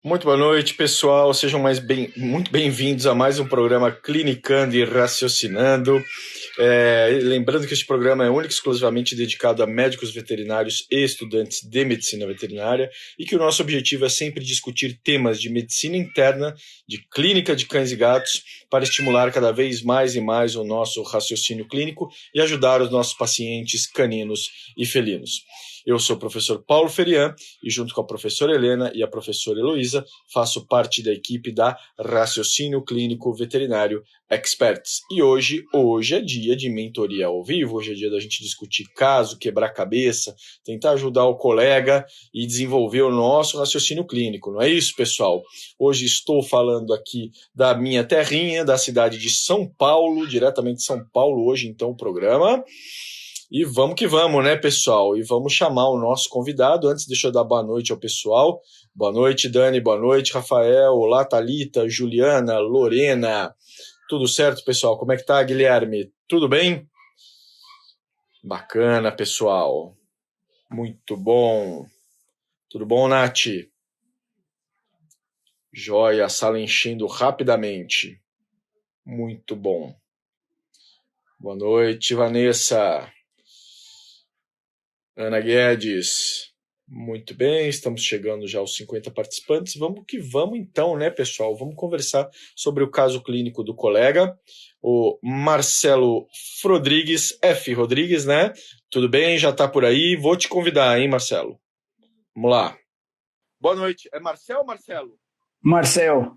Muito boa noite, pessoal. Sejam muito bem-vindos a mais um programa Clinicando e Raciocinando. Lembrando que este programa é único e exclusivamente dedicado a médicos veterinários e estudantes de medicina veterinária e que o nosso objetivo é sempre discutir temas de medicina interna, de clínica de cães e gatos, para estimular cada vez mais e mais o nosso raciocínio clínico e ajudar os nossos pacientes caninos e felinos. Eu sou o professor Paulo Ferian e junto com a professora Helena e a professora Heloísa faço parte da equipe da Raciocínio Clínico Veterinário Experts. E hoje é dia de mentoria ao vivo, hoje é dia da gente discutir caso, quebrar cabeça, tentar ajudar o colega e desenvolver o nosso raciocínio clínico, não é isso, pessoal? Hoje estou falando aqui da minha terrinha, da cidade de São Paulo, diretamente de São Paulo, hoje então o programa. E vamos que vamos, né, pessoal? E vamos chamar o nosso convidado. Antes, deixa eu dar boa noite ao pessoal. Boa noite, Dani. Boa noite, Rafael. Olá, Thalita, Juliana, Lorena. Tudo certo, pessoal? Como é que tá, Guilherme? Tudo bem? Bacana, pessoal. Muito bom. Tudo bom, Nath? Joia, a sala enchendo rapidamente. Muito bom. Boa noite, Vanessa. Ana Guedes. Muito bem, estamos chegando já aos 50 participantes. Vamos que vamos então, né, pessoal? Vamos conversar sobre o caso clínico do colega, o Marcelo Rodrigues, F. Rodrigues, né? Tudo bem? Já está por aí? Vou te convidar, hein, Marcelo? Vamos lá. Boa noite. É Marcel ou Marcelo? Marcel.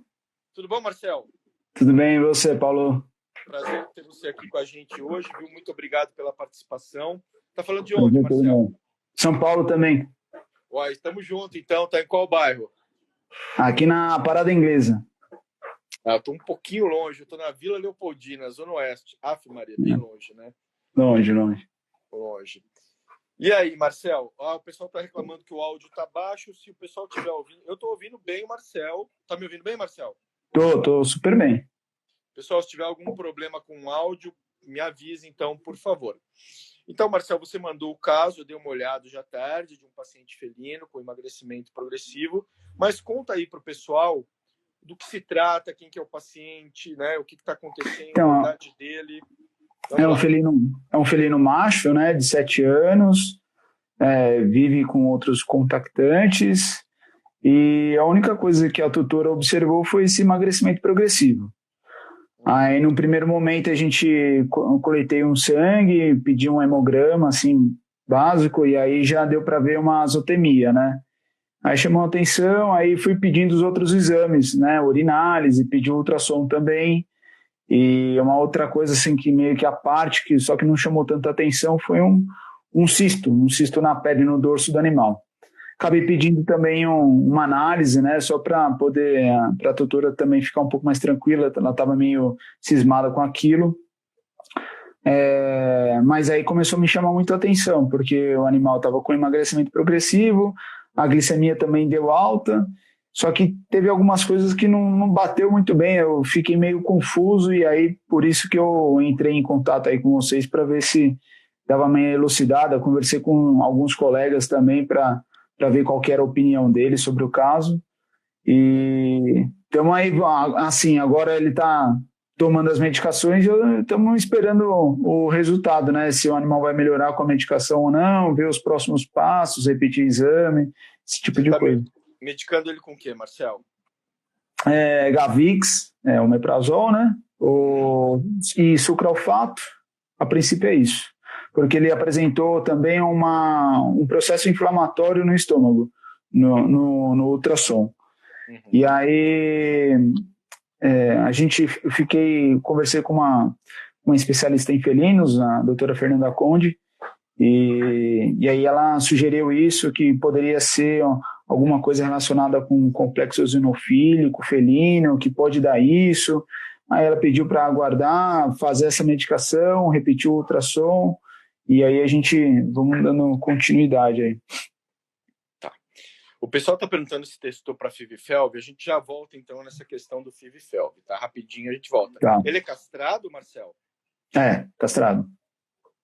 Tudo bom, Marcel? Tudo bem, e você, Paulo? Prazer ter você aqui com a gente hoje, viu? Muito obrigado pela participação. Tá falando de onde, Marcel? São Paulo também. Uai, estamos juntos, então. Tá em qual bairro? Aqui na Parada Inglesa. Eu tô um pouquinho longe, eu tô na Vila Leopoldina, Zona Oeste. Aff, Maria, bem longe, né? Longe. Longe. E aí, Marcel? O pessoal tá reclamando que o áudio tá baixo. Se o pessoal estiver ouvindo... Eu tô ouvindo bem o Marcel. Tá me ouvindo bem, Marcel? Tô super bem. Pessoal, se tiver algum problema com o áudio, me avise, então, por favor. Então, Marcel, você mandou o caso, eu dei uma olhada já tarde, de um paciente felino com emagrecimento progressivo. Mas conta aí pro pessoal do que se trata, quem que é o paciente, né? O que está acontecendo, Então, a idade dele. é um felino macho, né, de 7 anos, vive com outros contactantes, e a única coisa que a tutora observou foi esse emagrecimento progressivo. Aí, no primeiro momento, a gente coletei um sangue, pedi um hemograma, assim, básico, e aí já deu para ver uma azotemia, né? Aí chamou a atenção, aí fui pedindo os outros exames, né? Urinálise, pedi ultrassom também. E uma outra coisa, assim, que meio que a parte, que só que não chamou tanta atenção, foi um cisto na pele, no dorso do animal. Acabei pedindo também uma análise, né? Só para poder, para a tutora também ficar um pouco mais tranquila, ela estava meio cismada com aquilo. Mas aí começou a me chamar muito a atenção, porque o animal estava com emagrecimento progressivo, a glicemia também deu alta, só que teve algumas coisas que não bateu muito bem, eu fiquei meio confuso e aí por isso que eu entrei em contato aí com vocês para ver se dava meio elucidada, conversei com alguns colegas também para ver qual que era a opinião deles sobre o caso e então aí, assim, agora ele está tomando as medicações, estamos esperando o resultado, né? Se o animal vai melhorar com a medicação ou não, ver os próximos passos, repetir exame, esse tipo Você de está coisa. medicando ele com o quê, Marcel? Gavix, o omeprazol, né? E sucralfato, a princípio é isso. Porque ele apresentou também um processo inflamatório no estômago, no ultrassom. E aí conversei com uma especialista em felinos, a doutora Fernanda Conde, e aí ela sugeriu isso, que poderia ser alguma coisa relacionada com complexo eosinofílico felino, que pode dar isso. Aí ela pediu para aguardar, fazer essa medicação, repetir o ultrassom, e aí a gente vamos dando continuidade aí. Tá. O pessoal está perguntando se testou para FIV-FeLV. A gente já volta, então, nessa questão do FIV-FeLV, tá? Rapidinho a gente volta. Tá. Ele é castrado, Marcel? Castrado.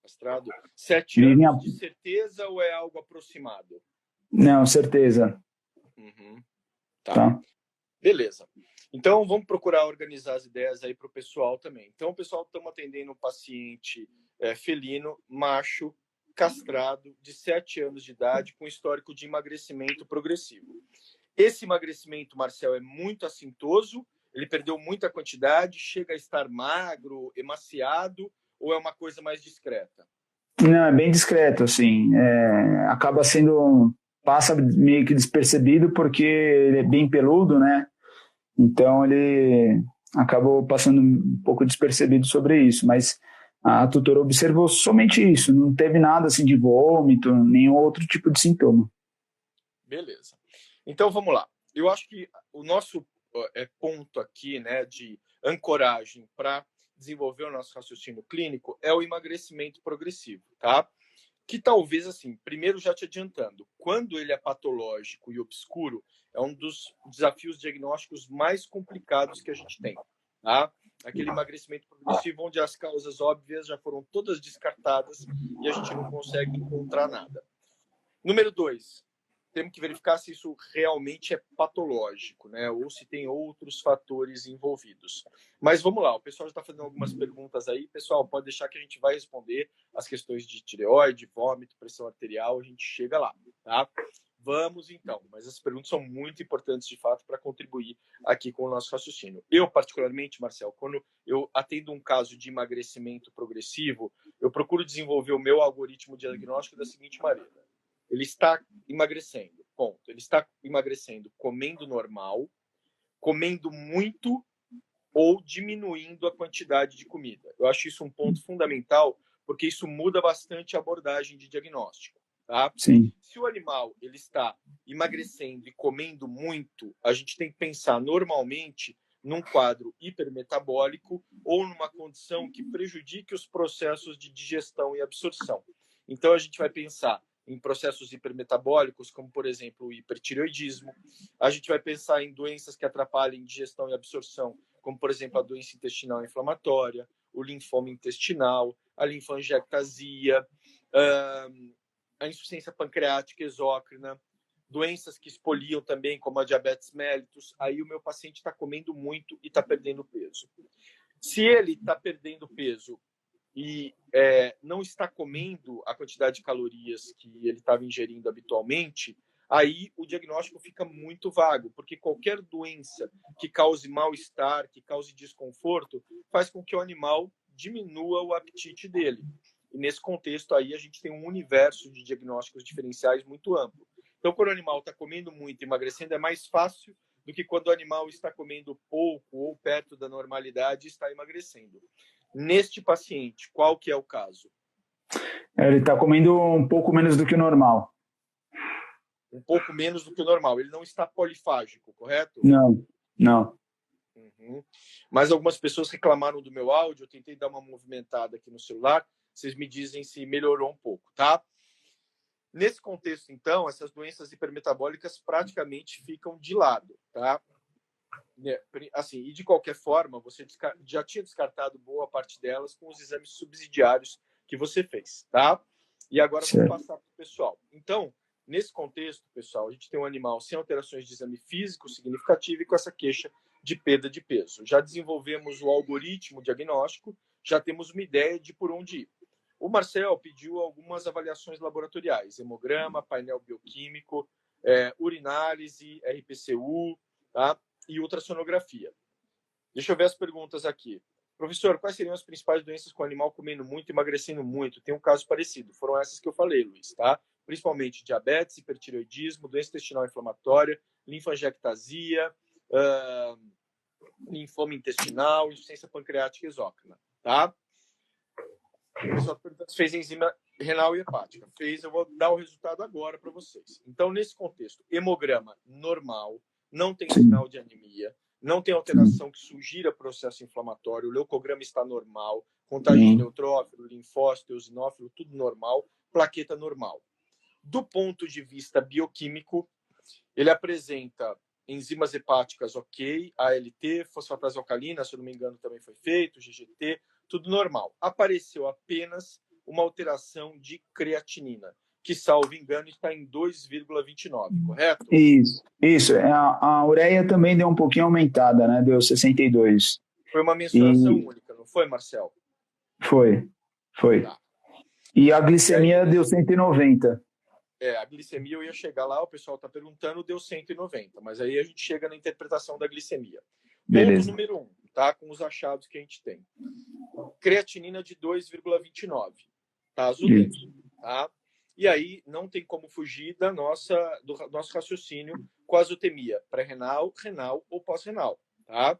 Castrado. 7 anos de certeza ou é algo aproximado? Não, certeza. Tá. Beleza. Então, vamos procurar organizar as ideias aí para o pessoal também. Então, pessoal, estamos atendendo um paciente felino, macho, castrado, de 7 anos de idade, com histórico de emagrecimento progressivo. Esse emagrecimento, Marcel, é muito assintoso, ele perdeu muita quantidade, chega a estar magro, emaciado, ou é uma coisa mais discreta? Não, é bem discreto, assim. Acaba sendo. Passa meio que despercebido porque ele é bem peludo, né? Então ele acabou passando um pouco despercebido sobre isso. Mas a tutora observou somente isso, não teve nada assim de vômito, nenhum outro tipo de sintoma. Beleza. Então vamos lá. Eu acho que o nosso ponto aqui, né, de ancoragem para desenvolver o nosso raciocínio clínico é o emagrecimento progressivo, tá? Que talvez, assim, primeiro já te adiantando, quando ele é patológico e obscuro, é um dos desafios diagnósticos mais complicados que a gente tem, tá? Aquele emagrecimento progressivo onde as causas óbvias já foram todas descartadas e a gente não consegue encontrar nada. Número 2, temos que verificar se isso realmente é patológico, né? Ou se tem outros fatores envolvidos. Mas vamos lá, o pessoal já está fazendo algumas perguntas aí. Pessoal, pode deixar que a gente vai responder as questões de tireoide, vômito, pressão arterial, a gente chega lá, tá? Vamos então, mas as perguntas são muito importantes de fato para contribuir aqui com o nosso raciocínio. Eu, particularmente, Marcel, quando eu atendo um caso de emagrecimento progressivo, eu procuro desenvolver o meu algoritmo diagnóstico da seguinte maneira. Ele está emagrecendo, ponto. Ele está emagrecendo comendo normal, comendo muito ou diminuindo a quantidade de comida. Eu acho isso um ponto fundamental, porque isso muda bastante a abordagem de diagnóstico, tá? Sim. Se o animal ele está emagrecendo e comendo muito, a gente tem que pensar normalmente num quadro hipermetabólico ou numa condição que prejudique os processos de digestão e absorção. Então, a gente vai pensar em processos hipermetabólicos, como, por exemplo, o hipertireoidismo. A gente vai pensar em doenças que atrapalhem digestão e absorção, como, por exemplo, a doença intestinal inflamatória, o linfoma intestinal, a linfangiectasia, a insuficiência pancreática exócrina, doenças que expoliam também, como a diabetes mellitus. Aí o meu paciente está comendo muito e está perdendo peso. Se ele está perdendo peso e não está comendo a quantidade de calorias que ele estava ingerindo habitualmente, aí o diagnóstico fica muito vago, porque qualquer doença que cause mal-estar, que cause desconforto, faz com que o animal diminua o apetite dele. E nesse contexto aí a gente tem um universo de diagnósticos diferenciais muito amplo. Então, quando o animal está comendo muito e emagrecendo, é mais fácil do que quando o animal está comendo pouco ou perto da normalidade e está emagrecendo. Neste paciente, qual que é o caso? Ele está comendo um pouco menos do que o normal. Um pouco menos do que o normal. Ele não está polifágico, correto? Não, não. Uhum. Mas algumas pessoas reclamaram do meu áudio, eu tentei dar uma movimentada aqui no celular, vocês me dizem se melhorou um pouco, tá? Nesse contexto, então, essas doenças hipermetabólicas praticamente ficam de lado, tá? Assim, e de qualquer forma, você já tinha descartado boa parte delas com os exames subsidiários que você fez, tá? E agora Certo. vamos passar para o pessoal. Então, nesse contexto, pessoal, a gente tem um animal sem alterações de exame físico significativo e com essa queixa de perda de peso. Já desenvolvemos o algoritmo diagnóstico, já temos uma ideia de por onde ir. O Marcel pediu algumas avaliações laboratoriais, hemograma, painel bioquímico, urinálise, RPCU, tá? E ultrassonografia. Deixa eu ver as perguntas aqui. Professor, quais seriam as principais doenças com o animal comendo muito e emagrecendo muito? Tem um caso parecido. Foram essas que eu falei, Luiz, tá? Principalmente diabetes, hipertireoidismo, doença intestinal inflamatória, linfangiectasia, linfoma intestinal, insuficiência pancreática exócrina, tá? O pessoal pergunta se fez enzima renal e hepática. Fez, eu vou dar o resultado agora para vocês. Então, nesse contexto, hemograma normal, não tem sinal de anemia, não tem alteração que sugira processo inflamatório, o leucograma está normal, contagem de neutrófilo, linfócito, eosinófilo, tudo normal, plaqueta normal. Do ponto de vista bioquímico, ele apresenta enzimas hepáticas ok, ALT, fosfatase alcalina, se eu não me engano, também foi feito, GGT, tudo normal. Apareceu apenas uma alteração de creatinina. que, salvo engano, está em 2,29, correto? Isso. A ureia também deu um pouquinho aumentada, né? Deu 62. Foi uma mensuração E única, não foi, Marcel? foi. Tá. E a E aí, glicemia deu 190. a glicemia eu ia chegar lá, o pessoal está perguntando, deu 190, mas aí a gente chega na interpretação da glicemia. Ponto Beleza. número 1, tá? Com os achados que a gente tem. Creatinina de 2,29, tá? Azulento, tá? E aí não tem como fugir do nosso raciocínio com a azotemia pré-renal, renal ou pós-renal, tá?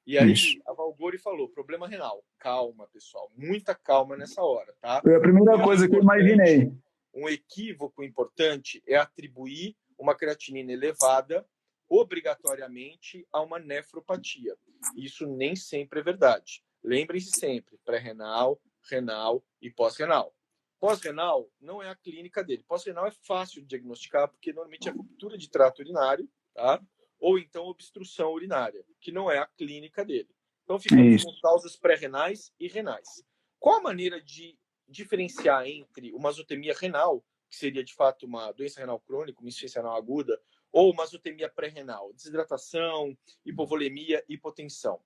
E aí Isso. a Valgori falou, problema renal. Calma, pessoal, muita calma nessa hora, tá? Foi a primeira coisa que eu imaginei. Um equívoco importante é atribuir uma creatinina elevada obrigatoriamente a uma nefropatia. Isso nem sempre é verdade. Lembrem-se sempre, pré-renal, renal e pós-renal. Pós-renal não é a clínica dele. Pós-renal é fácil de diagnosticar, porque normalmente é ruptura de trato urinário, tá? Ou então obstrução urinária, que não é a clínica dele. Então ficamos com causas pré-renais e renais. Qual a maneira de diferenciar entre uma azotemia renal, que seria de fato uma doença renal crônica, uma insuficiência renal aguda, ou uma azotemia pré-renal, desidratação, hipovolemia, hipotensão?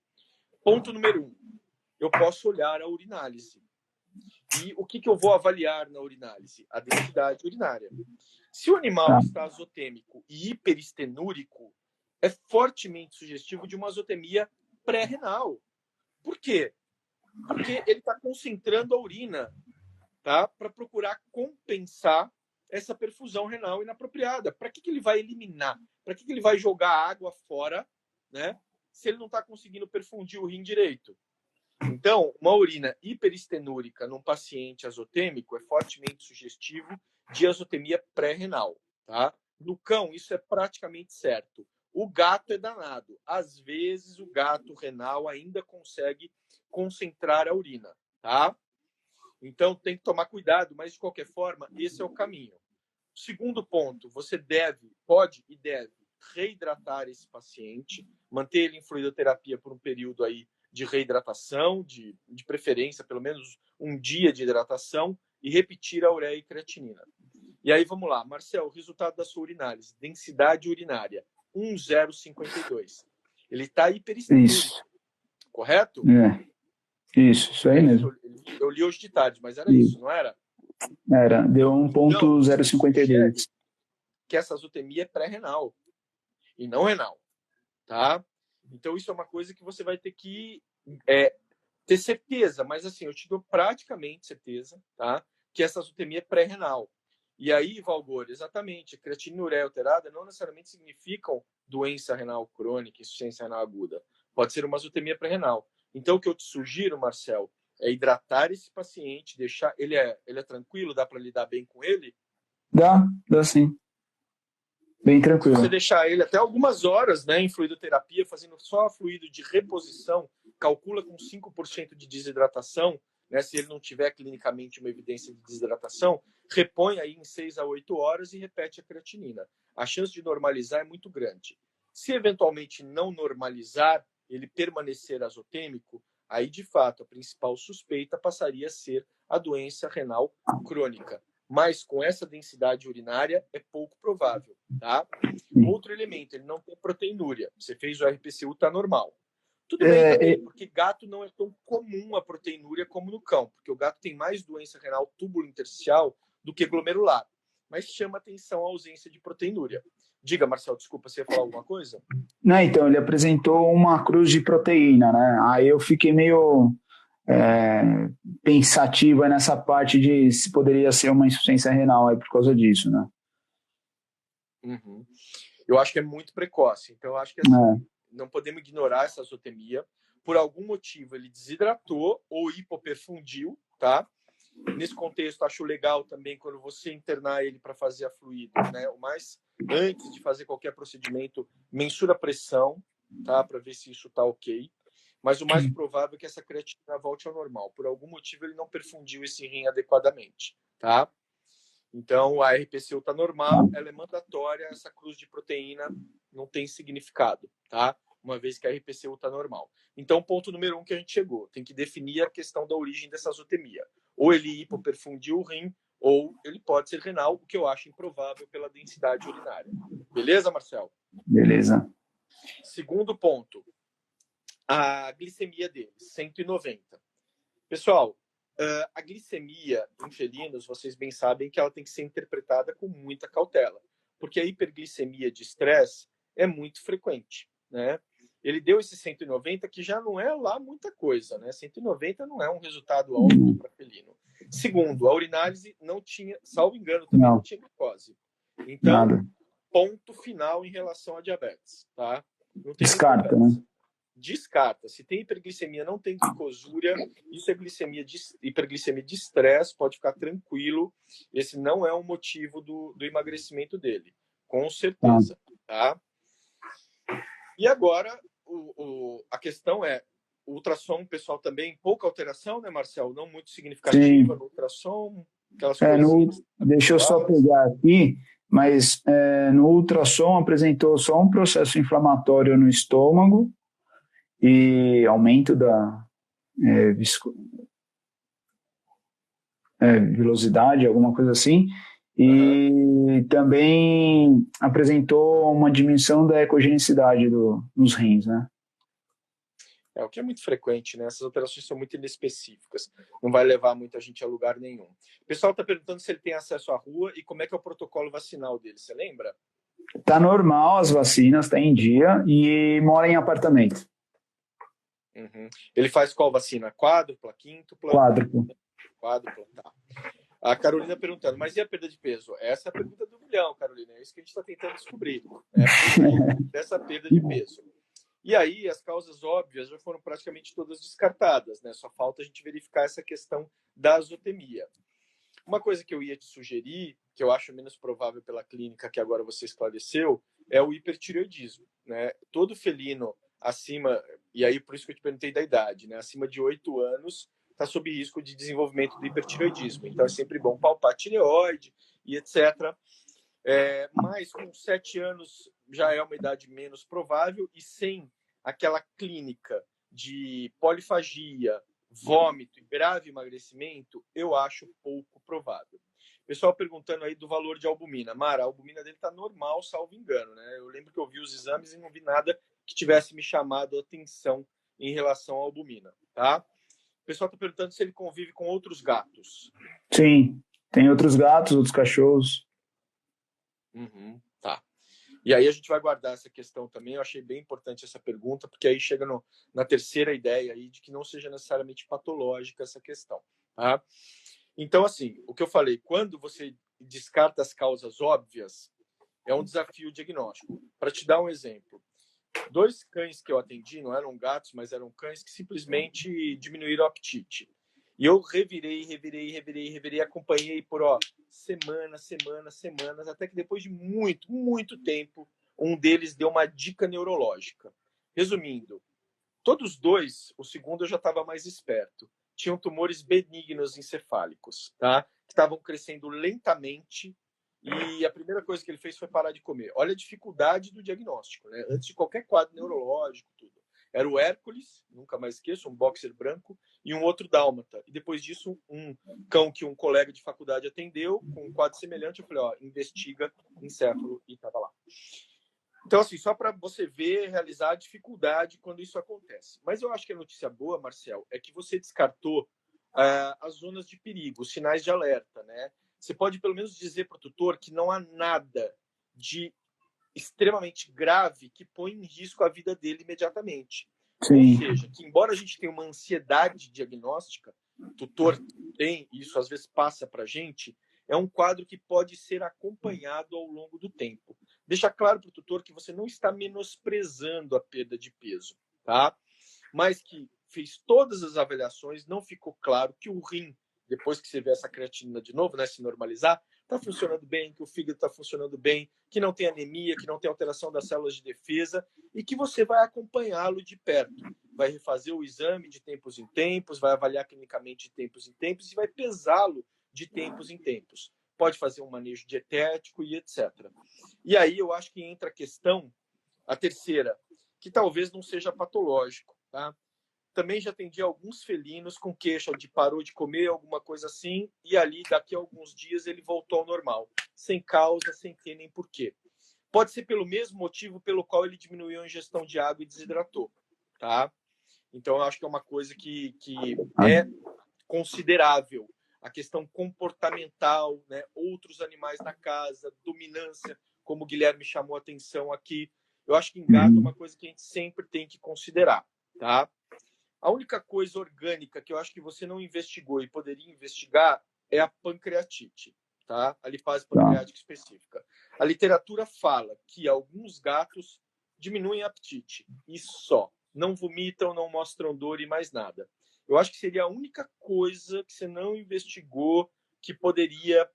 Ponto número 1. Eu posso olhar a urinálise. E o que eu vou avaliar na urinálise? A densidade urinária. Se o animal está azotêmico e hiperistenúrico, é fortemente sugestivo de uma azotemia pré-renal. Por quê? Porque ele está concentrando a urina, tá? Para procurar compensar essa perfusão renal inapropriada. Para que ele vai eliminar? Para que ele vai jogar água fora, né? Se ele não está conseguindo perfundir o rim direito? Então, uma urina hiperistenúrica num paciente azotêmico é fortemente sugestivo de azotemia pré-renal, tá? No cão, isso é praticamente certo. O gato é danado. Às vezes, o gato renal ainda consegue concentrar a urina, tá? Então, tem que tomar cuidado, mas, de qualquer forma, esse é o caminho. Segundo ponto, você pode e deve reidratar esse paciente, manter ele em fluidoterapia por um período aí de reidratação, de preferência, pelo menos um dia de hidratação, e repetir a ureia e creatinina. E aí, vamos lá. Marcel, o resultado da sua urinálise. Densidade urinária, 1,052. Ele está hiperestenúrico, correto? Isso aí mesmo. Eu li hoje de tarde, mas era isso, não era? Era, deu 1,052. Que essa azotemia é pré-renal e não renal, tá? Então, isso é uma coisa que você vai ter que ter certeza, mas assim, eu te dou praticamente certeza, tá? Que essa azotemia é pré-renal. E aí, Valgor, exatamente, creatinina e ureia alterada não necessariamente significam doença renal crônica, insuficiência renal aguda. Pode ser uma azotemia pré-renal. Então, o que eu te sugiro, Marcel, é hidratar esse paciente, deixar ele é tranquilo, dá para lidar bem com ele? Dá sim. Bem tranquilo. Se você deixar ele até algumas horas, né, em fluidoterapia, fazendo só fluido de reposição, calcula com 5% de desidratação, né, se ele não tiver clinicamente uma evidência de desidratação, repõe aí em 6 a 8 horas e repete a creatinina. A chance de normalizar é muito grande. Se eventualmente não normalizar, ele permanecer azotêmico, aí de fato a principal suspeita passaria a ser a doença renal crônica. Mas com essa densidade urinária é pouco provável, tá? Outro elemento, ele não tem proteinúria. Você fez o RPCU, está normal. Tudo bem também, porque gato não é tão comum a proteinúria como no cão, porque o gato tem mais doença renal túbulo-intersticial do que glomerular. Mas chama atenção a ausência de proteinúria. Diga, Marcel, desculpa, você ia falar alguma coisa? Não, então, ele apresentou uma cruz de proteína, né? Aí eu fiquei meio pensativa nessa parte de se poderia ser uma insuficiência renal aí por causa disso, né? Uhum. Eu acho que é muito precoce. Então, eu acho que assim, não podemos ignorar essa azotemia. Por algum motivo, ele desidratou ou hipoperfundiu, tá? Nesse contexto, acho legal também quando você internar ele para fazer a fluido, né? O mais antes de fazer qualquer procedimento, mensura a pressão, tá? Para ver se isso tá ok. Mas o mais provável é que essa creatinina volte ao normal. Por algum motivo, ele não perfundiu esse rim adequadamente, tá? Então, a RPCU está normal, ela é mandatória, essa cruz de proteína não tem significado, tá? Uma vez que a RPCU está normal. Então, ponto número 1 que a gente chegou, tem que definir a questão da origem dessa azotemia. Ou ele hipoperfundiu o rim, ou ele pode ser renal, o que eu acho improvável pela densidade urinária. Beleza, Marcel? Beleza. Segundo ponto, a glicemia dele, 190. Pessoal, a glicemia em felinos, vocês bem sabem que ela tem que ser interpretada com muita cautela, porque a hiperglicemia de estresse é muito frequente, né? Ele deu esse 190, que já não é lá muita coisa, né? 190 não é um resultado alto para felino. Segundo, a urinálise não tinha, salvo engano, também não tinha glicose. Então, nada. Ponto final em relação a diabetes, tá? Não tem Descarta, né? Descarta. Se tem hiperglicemia, não tem glicosúria, isso é hiperglicemia de estresse, pode ficar tranquilo. Esse não é um motivo do emagrecimento dele, com certeza, tá? E agora, a questão é, o ultrassom, pessoal, também, pouca alteração, né, Marcel? Não muito significativa. Sim. No ultrassom, aquelas coisinhas. Deixa eu só pegar aqui, mas no ultrassom apresentou só um processo inflamatório no estômago e aumento da velocidade, alguma coisa assim. E também apresentou uma diminuição da ecogenicidade nos rins, né? O que é muito frequente, né? Essas alterações são muito inespecíficas. Não vai levar muita gente a lugar nenhum. O pessoal está perguntando se ele tem acesso à rua e como é que é o protocolo vacinal dele. Você lembra? Tá normal as vacinas, tá em dia e mora em apartamento. Ele faz qual vacina? Quádrupla, quíntupla? Quádrupla, tá. A Carolina perguntando, mas e a perda de peso? Essa é a pergunta do milhão, Carolina. É isso que a gente está tentando descobrir. Dessa perda de peso. E aí, as causas óbvias já foram praticamente todas descartadas, né? Só falta a gente verificar essa questão da azotemia. Uma coisa que eu ia te sugerir, que eu acho menos provável pela clínica, que agora você esclareceu, é o hipertireoidismo, né? Todo felino acima, e aí por isso que eu te perguntei da idade, né? Acima de 8 anos, está sob risco de desenvolvimento do hipertireoidismo. Então, é sempre bom palpar a tireoide e etc. Mas com 7 anos já é uma idade menos provável e sem aquela clínica de polifagia, vômito e grave emagrecimento, eu acho pouco provável. Pessoal perguntando aí do valor de albumina. Mara, a albumina dele está normal, salvo engano, né? Eu lembro que eu vi os exames e não vi nada que tivesse me chamado a atenção em relação à albumina, tá? O pessoal está perguntando se ele convive com outros gatos. Sim, tem outros gatos, outros cachorros. Tá. E aí a gente vai guardar essa questão também. Eu achei bem importante essa pergunta, porque aí chega na terceira ideia aí de que não seja necessariamente patológica essa questão, tá? Então, assim, o que eu falei, quando você descarta as causas óbvias, é um desafio diagnóstico. Para te dar um exemplo, 2 cães que eu atendi, não eram gatos, mas eram cães que simplesmente diminuíram o apetite. E eu revirei, acompanhei por semanas, até que depois de muito, muito tempo, um deles deu uma dica neurológica. Resumindo, todos 2, o segundo eu já estava mais esperto, tinham tumores benignos encefálicos, tá? Que estavam crescendo lentamente, e a primeira coisa que ele fez foi parar de comer. Olha a dificuldade do diagnóstico, né? Antes de qualquer quadro neurológico, tudo. Era o Hércules, nunca mais esqueço, um boxer branco, e um outro dálmata. E depois disso, um cão que um colega de faculdade atendeu, com um quadro semelhante. Eu falei, investiga encéfalo, e estava lá. Então, assim, só para você ver, realizar a dificuldade quando isso acontece. Mas eu acho que a notícia boa, Marcel, é que você descartou as zonas de perigo, os sinais de alerta, né? Você pode pelo menos dizer para o tutor que não há nada de extremamente grave que põe em risco a vida dele imediatamente. Sim. Ou seja, que embora a gente tenha uma ansiedade diagnóstica, o tutor tem, e isso às vezes passa para a gente, é um quadro que pode ser acompanhado ao longo do tempo. Deixa claro para o tutor que você não está menosprezando a perda de peso, tá? Mas que fez todas as avaliações, não ficou claro que o rim, depois que você vê essa creatinina de novo, né, se normalizar, está funcionando bem, que o fígado está funcionando bem, que não tem anemia, que não tem alteração das células de defesa e que você vai acompanhá-lo de perto. Vai refazer o exame de tempos em tempos, vai avaliar clinicamente de tempos em tempos e vai pesá-lo de tempos em tempos. Pode fazer um manejo dietético e etc. E aí eu acho que entra a questão, a terceira, que talvez não seja patológico, tá? também já atendi alguns felinos com queixa de parou de comer, alguma coisa assim, e ali, daqui a alguns dias, ele voltou ao normal, sem causa, sem ter nem porquê. Pode ser pelo mesmo motivo pelo qual ele diminuiu a ingestão de água e desidratou, tá? Então, eu acho que é uma coisa que é considerável. A questão comportamental, né? Outros animais na casa, dominância, como o Guilherme chamou a atenção aqui. Eu acho que em gato é uma coisa que a gente sempre tem que considerar, tá? A única coisa orgânica que eu acho que você não investigou e poderia investigar é a pancreatite, tá? A lipase pancreática específica. A literatura fala que alguns gatos diminuem a apetite, e só. Não vomitam, não mostram dor e mais nada. Eu acho que seria a única coisa que você não investigou que poderia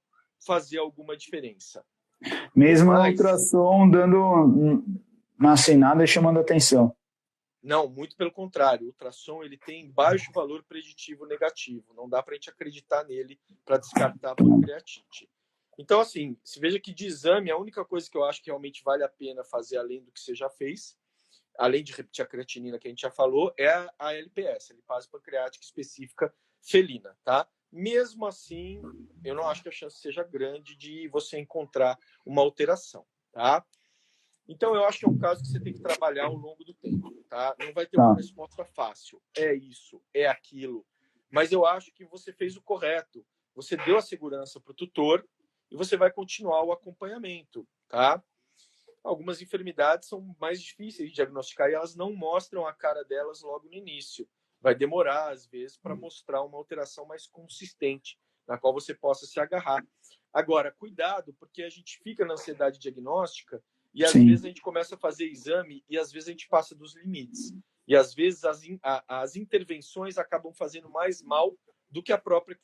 fazer alguma diferença. Mesmo a ultrassom dando sem nada e chamando atenção. Não, muito pelo contrário. O ultrassom ele tem baixo valor preditivo negativo. Não dá para a gente acreditar nele para descartar a pancreatite. Então, assim, se veja que de exame, a única coisa que eu acho que realmente vale a pena fazer além do que você já fez, além de repetir a creatinina que a gente já falou, é a LPS, a lipase pancreática específica felina, tá? Mesmo assim, eu não acho que a chance seja grande de você encontrar uma alteração, tá? Então, eu acho que é um caso que você tem que trabalhar ao longo do tempo, tá? Não vai ter uma resposta fácil. É isso, é aquilo. Mas eu acho que você fez o correto. Você deu a segurança para o tutor e você vai continuar o acompanhamento, tá? Algumas enfermidades são mais difíceis de diagnosticar e elas não mostram a cara delas logo no início. Vai demorar, às vezes, para mostrar uma alteração mais consistente, na qual você possa se agarrar. Agora, cuidado, porque a gente fica na ansiedade diagnóstica e às vezes a gente começa a fazer exame e às vezes a gente passa dos limites. E às vezes as intervenções acabam fazendo mais mal do que a própria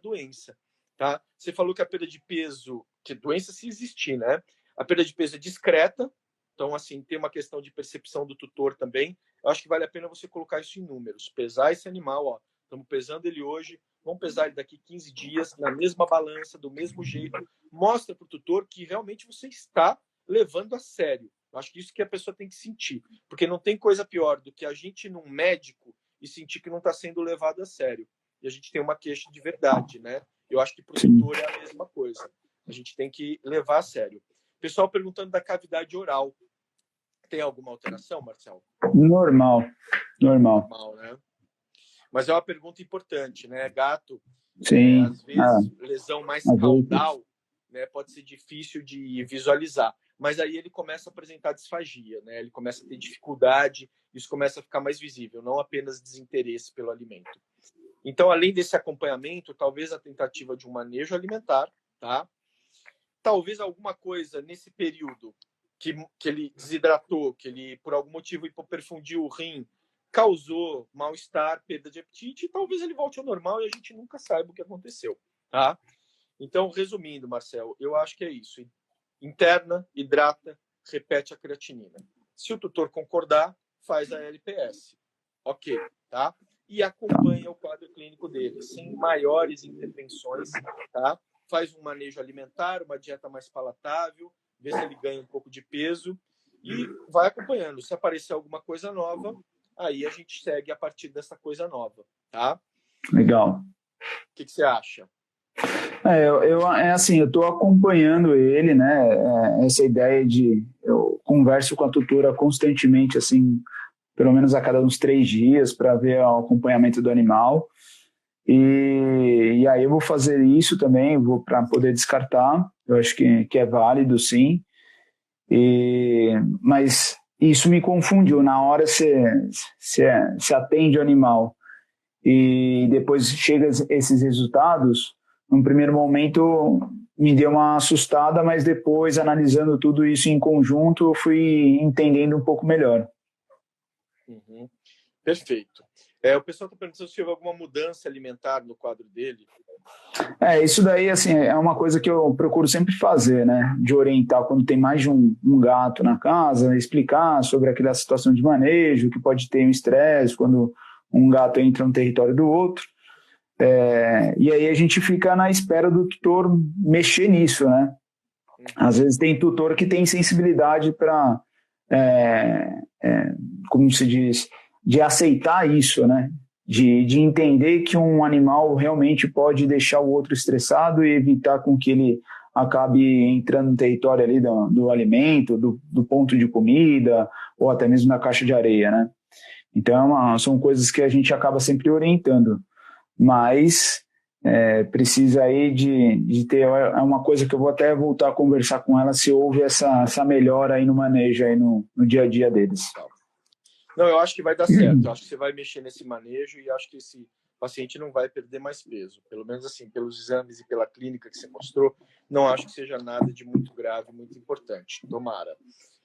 doença. Tá? Você falou que a perda de peso, que doença se existir, né? A perda de peso é discreta, então assim, tem uma questão de percepção do tutor também. Eu acho que vale a pena você colocar isso em números. Pesar esse animal, ó, estamos pesando ele hoje, vamos pesar ele daqui 15 dias, na mesma balança, do mesmo jeito. Mostra para o tutor que realmente você está levando a sério. Eu acho que isso que a pessoa tem que sentir, porque não tem coisa pior do que a gente ir num médico e sentir que não está sendo levado a sério. E a gente tem uma queixa de verdade, né? Eu acho que para o tutor é a mesma coisa. A gente tem que levar a sério. Pessoal perguntando da cavidade oral. Tem alguma alteração, Marcelo? Normal, né? Mas é uma pergunta importante, né? Gato, sim. Às vezes, lesão mais caudal, né, pode ser difícil de visualizar. Mas aí ele começa a apresentar disfagia, né? Ele começa a ter dificuldade, isso começa a ficar mais visível, não apenas desinteresse pelo alimento. Então, além desse acompanhamento, talvez a tentativa de um manejo alimentar, tá? Talvez alguma coisa nesse período que ele desidratou, que ele, por algum motivo, hipoperfundiu o rim, causou mal-estar, perda de apetite, e talvez ele volte ao normal e a gente nunca saiba o que aconteceu, tá? Então, resumindo, Marcelo, eu acho que é isso. Interna, hidrata, repete a creatinina. Se o tutor concordar, faz a LPS. Ok, tá? E acompanha o quadro clínico dele, sem maiores intervenções, tá? Faz um manejo alimentar, uma dieta mais palatável, vê se ele ganha um pouco de peso e vai acompanhando. Se aparecer alguma coisa nova, aí a gente segue a partir dessa coisa nova, tá? Legal. O que você acha? Eu estou acompanhando ele, né? Essa ideia de eu converso com a tutora constantemente, assim, pelo menos a cada uns 3 dias, para ver o acompanhamento do animal. E aí eu vou fazer isso também, vou para poder descartar. Eu acho que é válido, sim. Mas isso me confundiu. Na hora você atende o animal e depois chega esses resultados. No primeiro momento me deu uma assustada, mas depois, analisando tudo isso em conjunto, eu fui entendendo um pouco melhor. Uhum. Perfeito. O pessoal está perguntando se houve alguma mudança alimentar no quadro dele. Isso daí, assim, é uma coisa que eu procuro sempre fazer, né? De orientar quando tem mais de um gato na casa, explicar sobre aquela situação de manejo, que pode ter um estresse quando um gato entra no território do outro. E aí a gente fica na espera do tutor mexer nisso, né? Às vezes tem tutor que tem sensibilidade para, como se diz, de aceitar isso, né? De entender que um animal realmente pode deixar o outro estressado e evitar com que ele acabe entrando no território ali do alimento, do ponto de comida, ou até mesmo na caixa de areia, né? Então, são coisas que a gente acaba sempre orientando, mas precisa aí de ter uma coisa que eu vou até voltar a conversar com ela se houve essa melhora aí no manejo, aí no dia a dia deles. Não, eu acho que vai dar certo. Eu acho que você vai mexer nesse manejo e acho que esse paciente não vai perder mais peso. Pelo menos assim, pelos exames e pela clínica que você mostrou, não acho que seja nada de muito grave, muito importante. Tomara.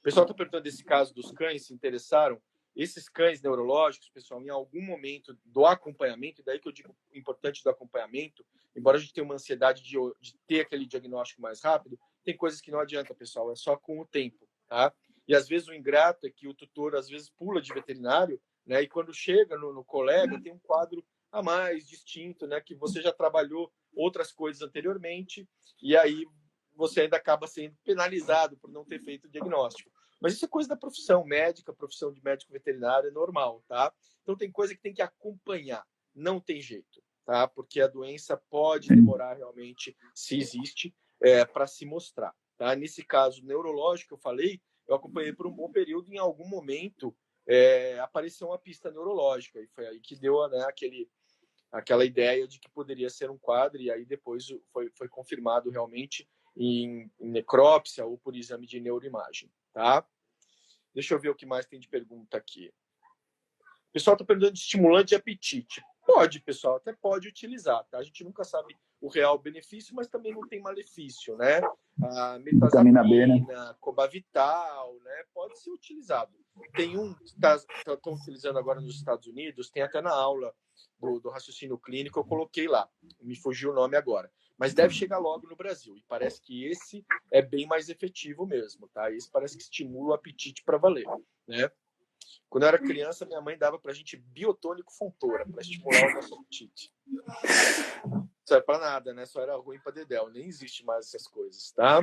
O pessoal está perguntando desse caso dos cães, se interessaram. Esses cães neurológicos, pessoal, em algum momento do acompanhamento, e daí que eu digo importante do acompanhamento, embora a gente tenha uma ansiedade de ter aquele diagnóstico mais rápido, tem coisas que não adianta, pessoal, é só com o tempo, tá? E às vezes o ingrato é que o tutor às vezes pula de veterinário, né? E quando chega no colega tem um quadro a mais distinto, né? Que você já trabalhou outras coisas anteriormente e aí você ainda acaba sendo penalizado por não ter feito o diagnóstico. Mas isso é coisa da profissão médica, profissão de médico veterinário é normal, tá? Então tem coisa que tem que acompanhar, não tem jeito, tá? Porque a doença pode demorar realmente, se existe, para se mostrar, tá? Nesse caso neurológico que eu falei, eu acompanhei por um bom período, em algum momento apareceu uma pista neurológica, e foi aí que deu, né, aquela ideia de que poderia ser um quadro, e aí depois foi confirmado realmente em necrópsia ou por exame de neuroimagem, tá? Deixa eu ver o que mais tem de pergunta aqui. O pessoal está perguntando de estimulante de apetite. Pode, pessoal, até pode utilizar, tá? A gente nunca sabe o real benefício, mas também não tem malefício, né? A Vitamina B, né? Cobavital, né? Pode ser utilizado. Tem um que estão utilizando agora nos Estados Unidos, tem até na aula do raciocínio clínico, eu coloquei lá. Me fugiu o nome agora. Mas deve chegar logo no Brasil. E parece que esse é bem mais efetivo mesmo, tá? Esse parece que estimula o apetite para valer, né? Quando eu era criança, minha mãe dava pra gente biotônico Fontoura, para estimular o nosso apetite. Não serve pra nada, né? Só era ruim pra dedéu. Nem existe mais essas coisas, tá?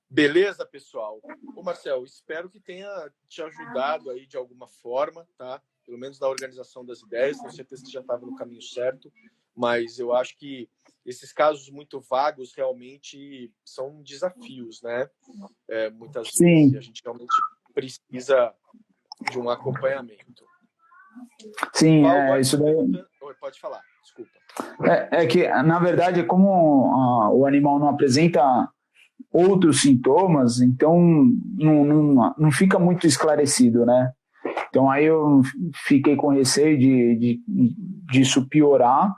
Beleza, pessoal? Ô, Marcel, espero que tenha te ajudado aí de alguma forma, tá? Pelo menos na organização das ideias. Tenho certeza que já estava no caminho certo. Mas eu acho que esses casos muito vagos realmente são desafios, né? Muitas vezes. E a gente realmente precisa de um acompanhamento. Sim, isso daí. Pode falar, desculpa. É que, na verdade, como o animal não apresenta outros sintomas, então não fica muito esclarecido, né? Então aí eu fiquei com receio disso piorar,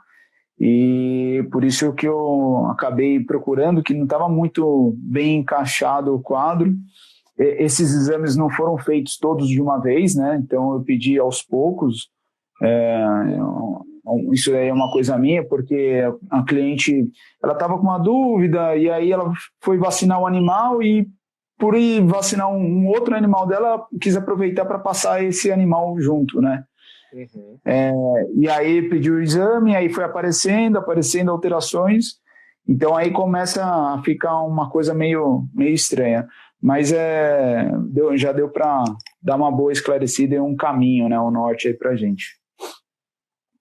e por isso que eu acabei procurando, que não estava muito bem encaixado o quadro. Esses exames não foram feitos todos de uma vez, né? Então eu pedi aos poucos. Isso aí é uma coisa minha, porque a cliente ela estava com uma dúvida e aí ela foi vacinar o animal e por ir vacinar um outro animal dela, quis aproveitar para passar esse animal junto, né? Uhum. E aí pediu o exame, aí foi aparecendo alterações, então aí começa a ficar uma coisa meio estranha. Mas já deu para dar uma boa esclarecida e um caminho, né, um norte aí para gente.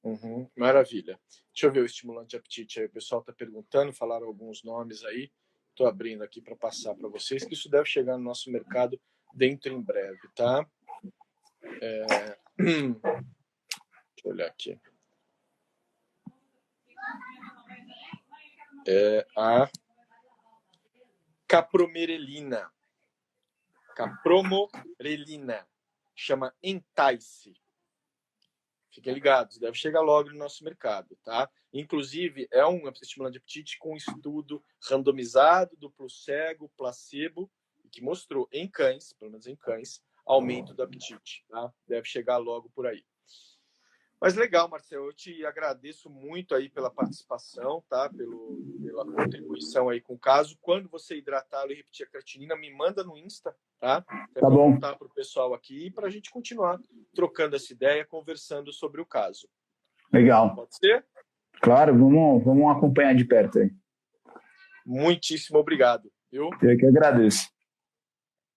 Uhum, maravilha. Deixa eu ver o estimulante de apetite aí. O pessoal está perguntando, falaram alguns nomes aí. Estou abrindo aqui para passar para vocês, que isso deve chegar no nosso mercado dentro em breve, tá? Deixa eu olhar aqui. A capromorelina. Capromorelina. Chama Entice. Fiquem ligados, deve chegar logo no nosso mercado, tá? Inclusive, é um estimulante de apetite com estudo randomizado, duplo cego, placebo, que mostrou em cães, pelo menos em cães, aumento do apetite, tá? Deve chegar logo por aí. Mas legal, Marcelo, eu te agradeço muito aí pela participação, tá? Pela contribuição aí com o caso. Quando você hidratá-lo e repetir a creatinina, me manda no Insta, tá? Tá bom. Para o pessoal aqui para a gente continuar trocando essa ideia, conversando sobre o caso. Legal. Pode ser? Claro, vamos acompanhar de perto aí. Muitíssimo obrigado, viu? Eu que agradeço.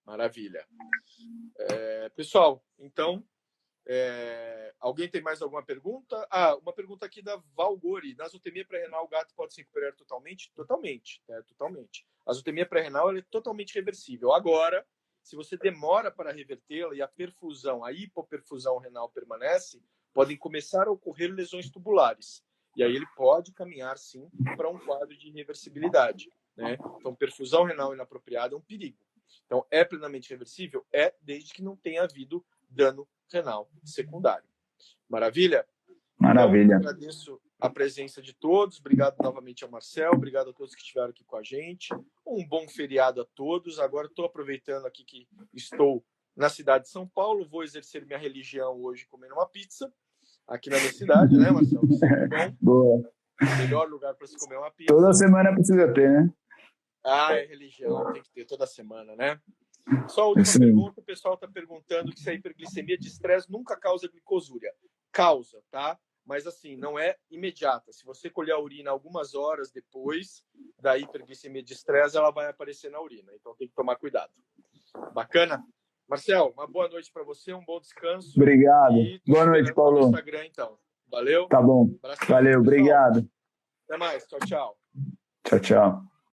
Maravilha. Pessoal, então, Alguém tem mais alguma pergunta? Uma pergunta aqui da Valgori. Na azotemia pré-renal, o gato pode se recuperar totalmente? Totalmente. Totalmente. A azotemia pré-renal é totalmente reversível. Agora, se você demora para revertê-la e a perfusão, a hipoperfusão renal permanece, podem começar a ocorrer lesões tubulares. E aí ele pode caminhar, sim, para um quadro de irreversibilidade. Né? Então, perfusão renal inapropriada é um perigo. Então, é plenamente reversível? Desde que não tenha havido dano renal secundário. Maravilha? Maravilha. Então, agradeço a presença de todos. Obrigado novamente ao Marcel. Obrigado a todos que estiveram aqui com a gente. Um bom feriado a todos. Agora estou aproveitando aqui que estou na cidade de São Paulo. Vou exercer minha religião hoje comendo uma pizza aqui na minha cidade, né, Marcel? Bom. Boa. Melhor lugar para se comer uma pizza. Toda semana precisa ter, né? É religião. Tem que ter toda semana, né? Só a última pergunta. O pessoal está perguntando se a hiperglicemia de estresse nunca causa glicosúria. Causa, tá? Mas assim, não é imediata. Se você colher a urina algumas horas depois da hiperglicemia de estresse, ela vai aparecer na urina. Então tem que tomar cuidado. Bacana? Marcel, uma boa noite para você, um bom descanso. Obrigado. Boa noite, Paulo. No Instagram, então. Valeu? Tá bom. Abração, valeu, pessoal. obrigado. Até mais. Tchau, tchau. Tchau, tchau.